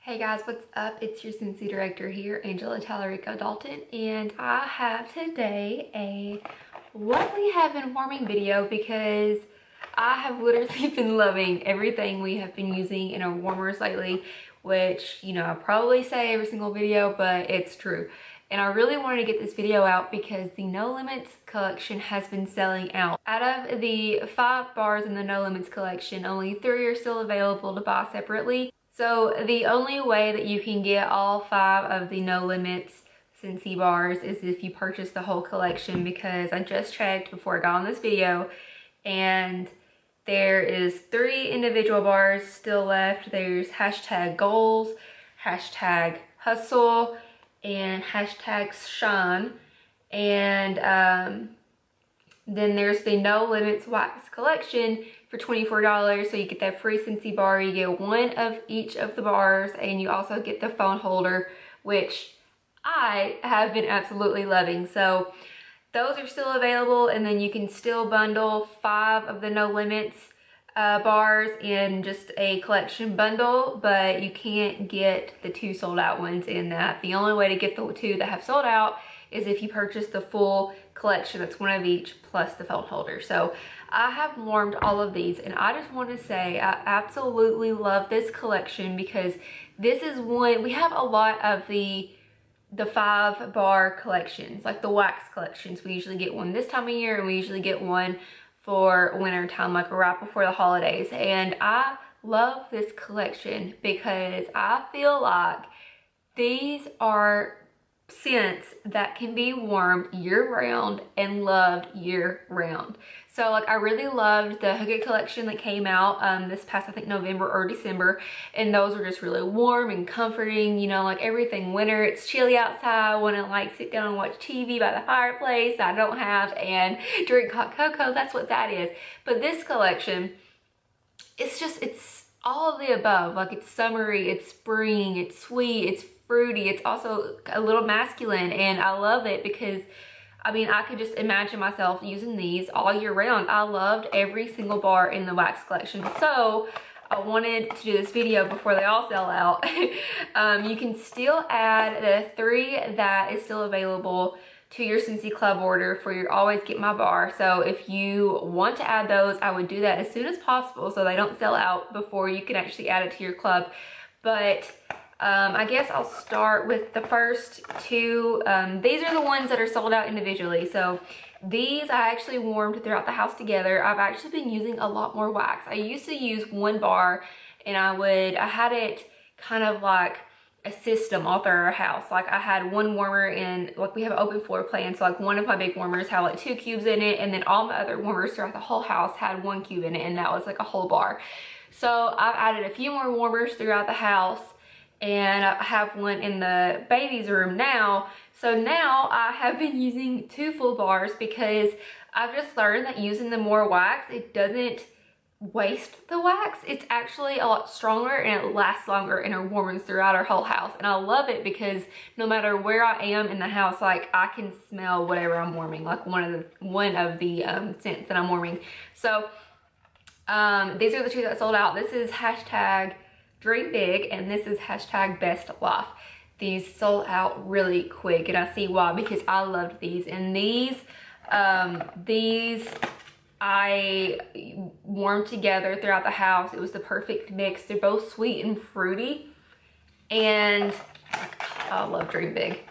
Hey guys, what's up? It's your SCENTSY director here, Angela Tallarico Dalton, and I have today a what we have been warming video because I have literally been loving everything we have been using in our warmers lately, which, you know, I probably say every single video, but it's true. And I really wanted to get this video out because the No Limits collection has been selling out. Out of the 5 bars in the No Limits collection, only 3 are still available to buy separately. So the only way that you can get all 5 of the No Limits SCENTSY bars is if you purchase the whole collection, because I just checked before I got on this video and there is 3 individual bars still left. There's hashtag goals, hashtag hustle, and hashtag shine. And then there's the No Limits wax collection for $24, so you get that free SCENTSY bar. You get 1 of each of the bars, and you also get the phone holder, which I have been absolutely loving. So those are still available, and then you can still bundle 5 of the No Limits bars in just a collection bundle, but you can't get the 2 sold out ones in that. The only way to get the 2 that have sold out is if you purchase the full collection. That's 1 of each plus the phone holder. So I have warmed all of these, and I just want to say I absolutely love this collection because this is one, we have a lot of the 5 bar collections, like the wax collections. We usually get one this time of year, and we usually get one for winter time, like right before the holidays. And I love this collection because I feel like these are scents that can be warmed year-round and loved year-round. So like I really loved the Hug It collection that came out this past, I think, November or December, and those were just really warm and comforting, you know, like everything winter. It's chilly outside, I want to like sit down and watch TV by the fireplace I don't have and drink hot cocoa. That's what that is. But this collection, it's all of the above. Like it's summery, it's spring, it's sweet, it's fruity, it's also a little masculine, and I love it because I mean, I could just imagine myself using these all year round. I loved every single bar in the wax collection, so I wanted to do this video before they all sell out. You can still add the 3 that is still available to your SCENTSY club order for your Always Get My bar. So if you want to add those, I would do that as soon as possible so they don't sell out before you can actually add it to your club. But I guess I'll start with the first 2. These are the ones that are sold out individually. So these I actually warmed throughout the house together. I've actually been using a lot more wax. I used to use 1 bar, and I had it kind of like a system all through our house. Like I had 1 warmer in, like we have an open floor plan, so like one of my big warmers had like 2 cubes in it, and then all my other warmers throughout the whole house had 1 cube in it, and that was like a whole bar. So I've added a few more warmers throughout the house, and I have 1 in the baby's room now. So now I have been using 2 full bars because I've just learned that using the more wax, it doesn't waste the wax. It's actually a lot stronger and it lasts longer and it warms throughout our whole house. And I love it because no matter where I am in the house, like I can smell whatever I'm warming, like one of the scents that I'm warming. So these are the 2 that sold out. This is hashtag Dream Big, and this is hashtag Best Life. These sold out really quick, and I see why, because I loved these. And these I warmed together throughout the house. It was the perfect mix. They're both sweet and fruity, and I love Dream Big.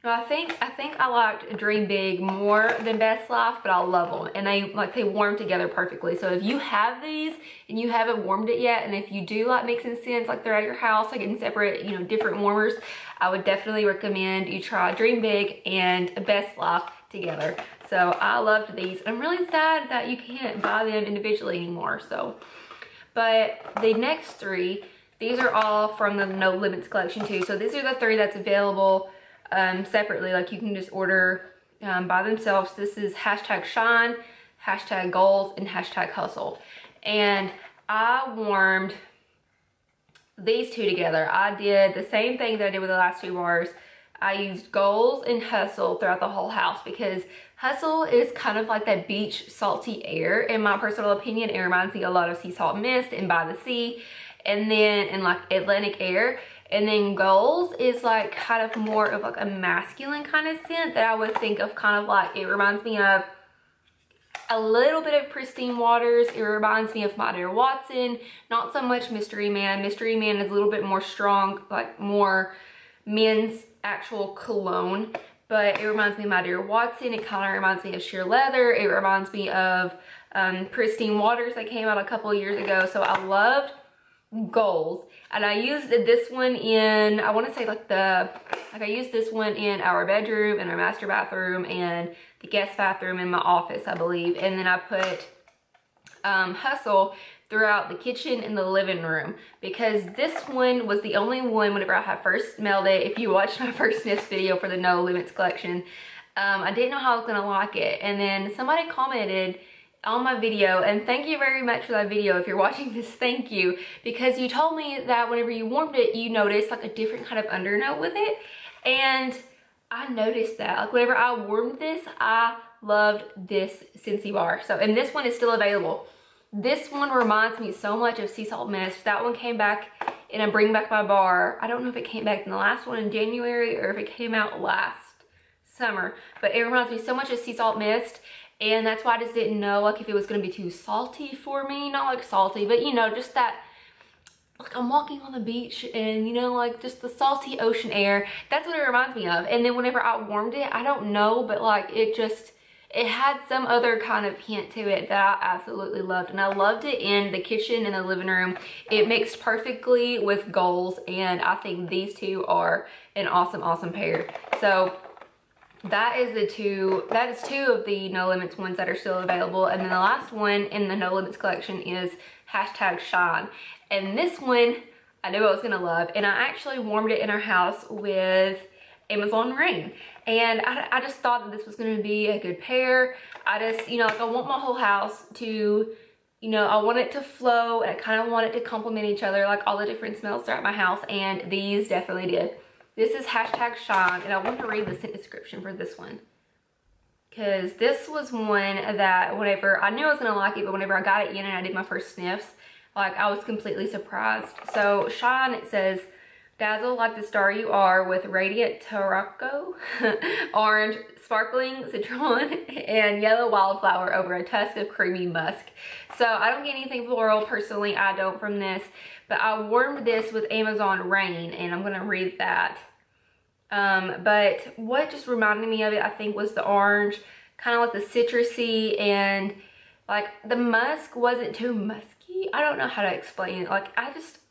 I think I liked Dream Big more than Best Life, but I love them, and they warm together perfectly. So if you have these and you haven't warmed it yet, and if you do like mixing scents like they're at your house, like in separate, you know, different warmers, I would definitely recommend you try Dream Big and Best Life together. So I loved these. I'm really sad that you can't buy them individually anymore. So, but the next 3, these are all from the No Limits collection too. So these are the 3 that's available separately. Like you can just order by themselves. This is hashtag shine, hashtag goals, and hashtag hustle. And I warmed these 2 together. I did the same thing that I did with the last 2 bars. I used goals and hustle throughout the whole house because hustle is kind of like that beach salty air, in my personal opinion. It reminds me a lot of sea salt mist and by the sea. and then in like Atlantic Air. And then Goals is like kind of more of like a masculine kind of scent that I would think of kind of like, it reminds me of a little bit of Pristine Waters. It reminds me of My Dear Watson, not so much Mystery Man. Mystery Man is a little bit more strong, like more men's actual cologne, but it reminds me of My Dear Watson. It kind of reminds me of Sheer Leather. It reminds me of Pristine Waters that came out a couple of years ago. So I loved Goals, and I used this one in, I want to say like I used this one in our bedroom, in our master bathroom, and the guest bathroom in my office, I believe. And then I put Hustle throughout the kitchen and the living room, because this one was the only one whenever I had first smelled it. If you watched my first sniffs video for the No Limits collection, I didn't know how I was gonna like it, and then somebody commented on my video, and thank you very much for that video. If you're watching this, thank you, because you told me that whenever you warmed it, you noticed like a different kind of undernote with it, and I noticed that. Like whenever I warmed this, I loved this SCENTSY bar. So, and this one is still available. This one reminds me so much of Sea Salt Mist. That one came back in a Bring Back My Bar. I don't know if it came back in the last one in January or if it came out last summer, but it reminds me so much of Sea Salt Mist. And that's why I just didn't know like if it was gonna be too salty for me. Not like salty, but you know, just that, like I'm walking on the beach and you know, like just the salty ocean air. That's what it reminds me of. And then whenever I warmed it, I don't know, but like it had some other kind of hint to it that I absolutely loved. And I loved it in the kitchen and the living room. It mixed perfectly with Goals, and I think these two are an awesome pair. So that is two of the No Limits ones that are still available. And then the last one in the No Limits collection is #Shine. And this one I knew I was gonna love, and I actually warmed it in our house with Amazon Rain. And I just thought that this was gonna be a good pair. I just, you know, like I want my whole house to, you know, I want it to flow, and I kind of want it to complement each other, like all the different smells throughout my house, and these definitely did. This is #Shine, and I want to read the scent description for this one, because this was one that whenever I knew I was gonna like it, but whenever I got it in and I did my first sniffs, like I was completely surprised. So Shine, it says, dazzle like the star you are with radiant tarocco, orange, sparkling citron, and yellow wildflower over a tusk of creamy musk. So I don't get anything floral personally, I don't, from this, but I warmed this with Amazon Rain, and I'm gonna read that. But what just reminded me of it, I think, was the orange, kind of like the citrusy, and like the musk wasn't too musky. I don't know how to explain it. Like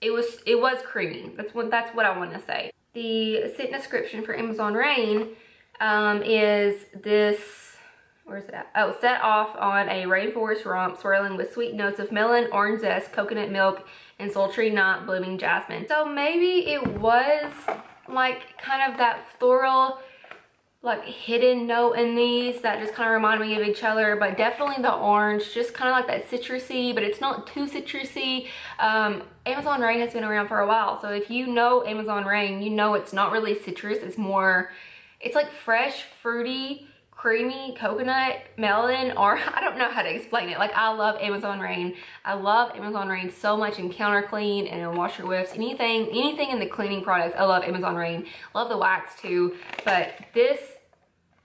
it was creamy. That's what I want to say. The scent description for Amazon Rain is this, where is it at? Oh, set off on a rainforest romp swirling with sweet notes of melon, orange zest, coconut milk, and sultry night blooming jasmine. So maybe it was like kind of that floral, like hidden note in these that just kind of remind me of each other, but definitely the orange, just kind of like that citrusy, but it's not too citrusy. Amazon Rain has been around for a while, so if you know Amazon Rain, you know it's not really citrus, it's like fresh, fruity, creamy coconut, melon, or I don't know how to explain it. Like I love Amazon Rain. I love Amazon Rain so much in counter clean and in washer whiffs, anything in the cleaning products. I love Amazon Rain. Love the wax too, but this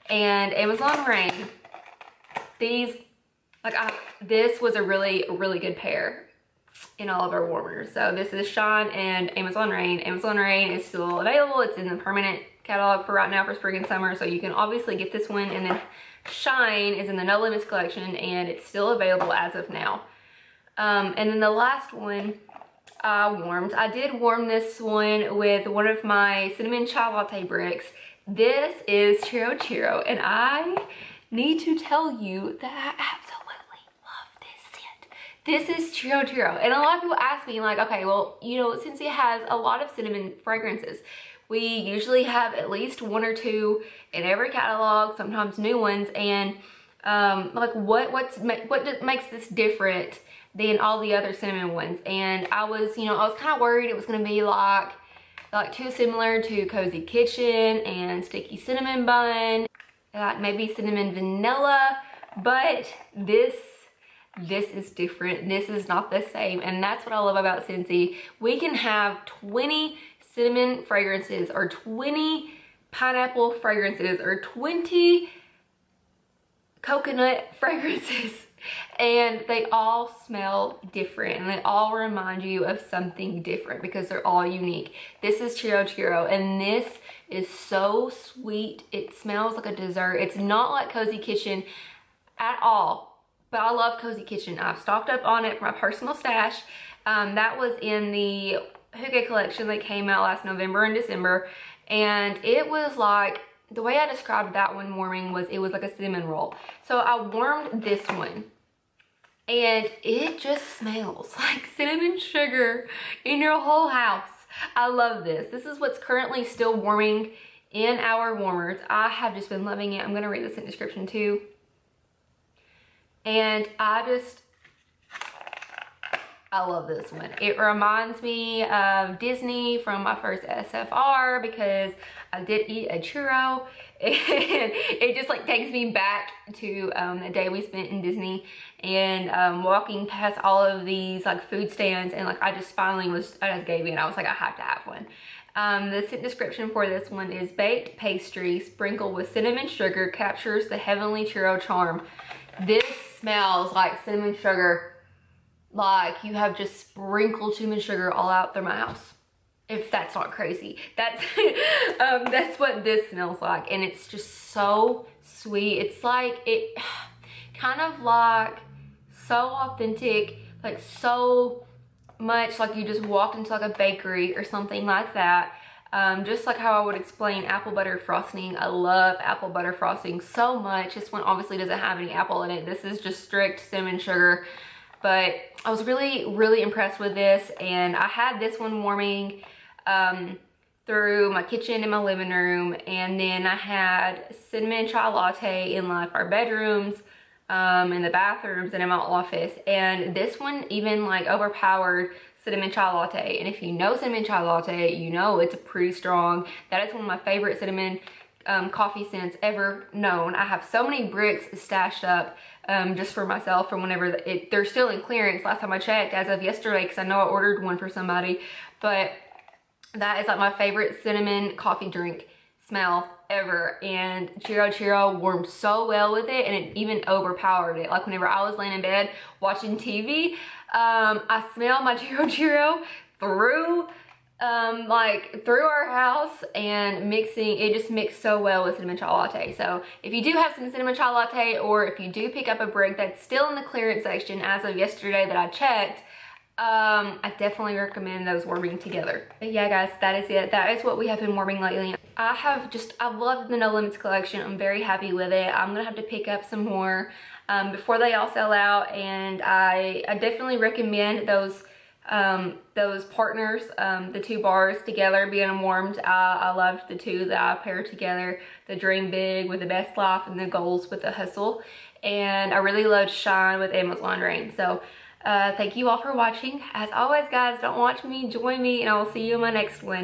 and Amazon Rain, this was a really good pair in all of our warmers. So this is Shine and Amazon Rain. Amazon Rain is still available. It's in the permanent catalog for right now for spring and summer, so you can obviously get this one. And then Shine is in the No Limits collection, and it's still available as of now. And then the last one I did warm this one with one of my cinnamon chai latte bricks. This is Chiro, and I need to tell you that I absolutely love this scent. This is Chiro, and a lot of people ask me like, okay, well, you know, since it has a lot of cinnamon fragrances, we usually have at least one or two in every catalog, sometimes new ones, and like what makes this different than all the other cinnamon ones? And I was kind of worried it was going to be like too similar to Cozy Kitchen and Sticky Cinnamon Bun, like maybe Cinnamon Vanilla, but this this is different. This is not the same. And that's what I love about SCENTSY. We can have 20 cinnamon fragrances or 20 pineapple fragrances or 20 coconut fragrances, and they all smell different and they all remind you of something different because they're all unique. This is Chiro, and this is so sweet. It smells like a dessert. It's not like Cozy Kitchen at all, but I love Cozy Kitchen. I've stocked up on it for my personal stash. That was in the Hygge collection that came out last November and December, and it was like, the way I described that one warming was it was like a cinnamon roll. So I warmed this one, and it just smells like cinnamon sugar in your whole house. I love this. This is what's currently still warming in our warmers. I have just been loving it. I'm gonna read the scent description too. And I love this one. It reminds me of Disney from my first SFR because I did eat a churro, and it just like takes me back to the day we spent in Disney, and walking past all of these like food stands, and like I just gave in. I was like, I have to have one. The scent description for this one is baked pastry sprinkled with cinnamon sugar captures the heavenly churro charm. This smells like cinnamon sugar, like you have just sprinkled cinnamon sugar all out through my house. If that's not crazy, that's that's what this smells like, and it's just so sweet. It's like, it kind of like so authentic, like so much like you just walked into like a bakery or something like that. Just like how I would explain apple butter frosting. I love apple butter frosting so much. This one obviously doesn't have any apple in it. This is just strict cinnamon sugar. But I was really impressed with this, and I had this one warming through my kitchen and my living room, and then I had cinnamon chai latte in like our bedrooms, in the bathrooms, and in my office. And this one even like overpowered cinnamon chai latte. And if you know cinnamon chai latte, you know it's pretty strong. That is one of my favorite cinnamon coffee scents ever known. I have so many bricks stashed up just for myself from whenever they're still in clearance last time I checked, as of yesterday, because I know I ordered one for somebody. But that is like my favorite cinnamon coffee drink smell ever, and Chiro warmed so well with it, and it even overpowered it. Like whenever I was laying in bed watching TV, I smelled my Chiro through through our house, and it just mixed so well with cinnamon chai latte. So if you do have some cinnamon chai latte, or if you do pick up a brick that's still in the clearance section as of yesterday that I checked, I definitely recommend those warming together. But yeah guys, that is it. That is what we have been warming lately. I've loved the No Limits collection. I'm very happy with it. I'm gonna have to pick up some more before they all sell out, and I definitely recommend those partners, the two bars together being warmed. I loved the two that I paired together, the Dream Big with the Best Life and the Goals with the Hustle. And I really loved Shine with Amazon Rain. So thank you all for watching. As always guys, don't watch me, join me, and I will see you in my next one.